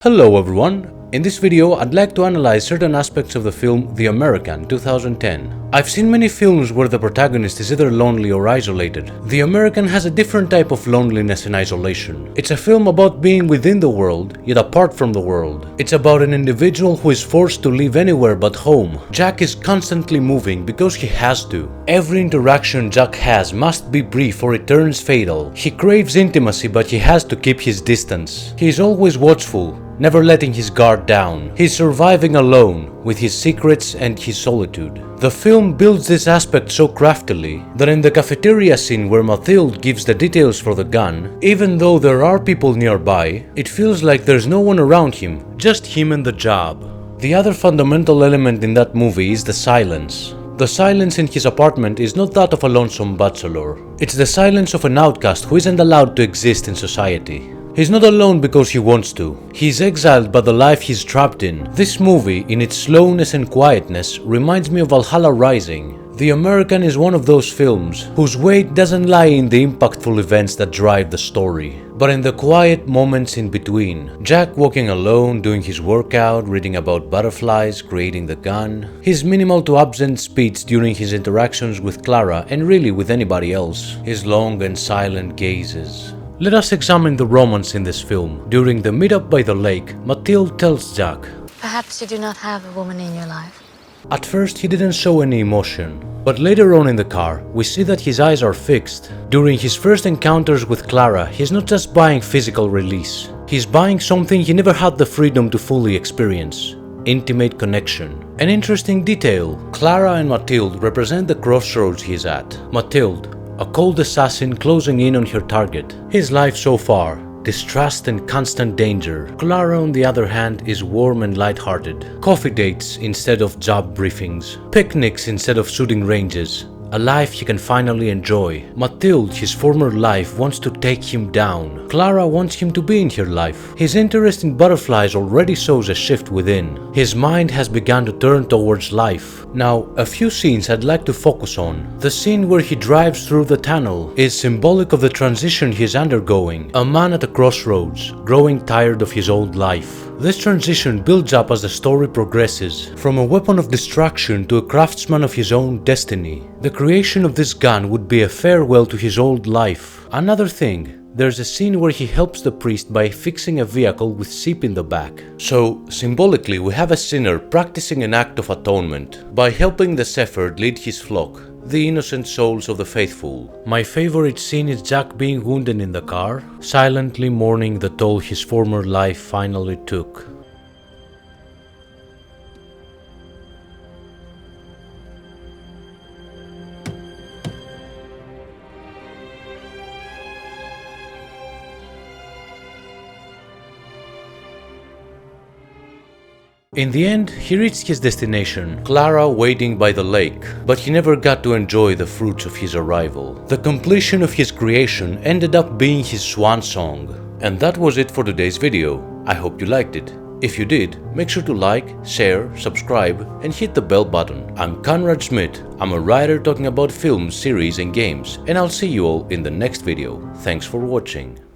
Hello everyone! In this video, I'd like to analyze certain aspects of the film The American 2010. I've seen many films where the protagonist is either lonely or isolated. The American has a different type of loneliness and isolation. It's a film about being within the world, yet apart from the world. It's about an individual who is forced to live anywhere but home. Jack is constantly moving because he has to. Every interaction Jack has must be brief or it turns fatal. He craves intimacy but he has to keep his distance. He is always watchful, never letting his guard down. He's surviving alone, with his secrets and his solitude. The film builds this aspect so craftily that in the cafeteria scene where Mathilde gives the details for the gun, even though there are people nearby, it feels like there's no one around him, just him and the job. The other fundamental element in that movie is the silence. The silence in his apartment is not that of a lonesome bachelor. It's the silence of an outcast who isn't allowed to exist in society. He's not alone because he wants to. He's exiled by the life he's trapped in. This movie, in its slowness and quietness, reminds me of Valhalla Rising. The American is one of those films whose weight doesn't lie in the impactful events that drive the story, but in the quiet moments in between. Jack walking alone, doing his workout, reading about butterflies, creating the gun. His minimal to absent speech during his interactions with Clara and really with anybody else. His long and silent gazes. Let us examine the romance in this film. During the meetup by the lake, Mathilde tells Jack, "Perhaps you do not have a woman in your life." At first he didn't show any emotion, but later on in the car, we see that his eyes are fixed. During his first encounters with Clara, he's not just buying physical release. He's buying something he never had the freedom to fully experience. Intimate connection. An interesting detail, Clara and Mathilde represent the crossroads he's at. Mathilde, a cold assassin closing in on her target. His life so far, distrust and constant danger. Clara, on the other hand, is warm and light-hearted. Coffee dates instead of job briefings. Picnics instead of shooting ranges. A life he can finally enjoy. Mathilde, his former life, wants to take him down. Clara wants him to be in her life. His interest in butterflies already shows a shift within. His mind has begun to turn towards life. Now, a few scenes I'd like to focus on. The scene where he drives through the tunnel is symbolic of the transition he is undergoing. A man at a crossroads, growing tired of his old life. This transition builds up as the story progresses, from a weapon of destruction to a craftsman of his own destiny. The creation of this gun would be a farewell to his old life. Another thing, there's a scene where he helps the priest by fixing a vehicle with sheep in the back. So, symbolically, we have a sinner practicing an act of atonement by helping the shepherd lead his flock, the innocent souls of the faithful. My favorite scene is Jack being wounded in the car, silently mourning the toll his former life finally took. In the end, he reached his destination, Clara waiting by the lake, but he never got to enjoy the fruits of his arrival. The completion of his creation ended up being his swan song. And that was it for today's video. I hope you liked it. If you did, make sure to like, share, subscribe, and hit the bell button. I'm Conrad Schmidt. I'm a writer talking about films, series, and games, and I'll see you all in the next video. Thanks for watching.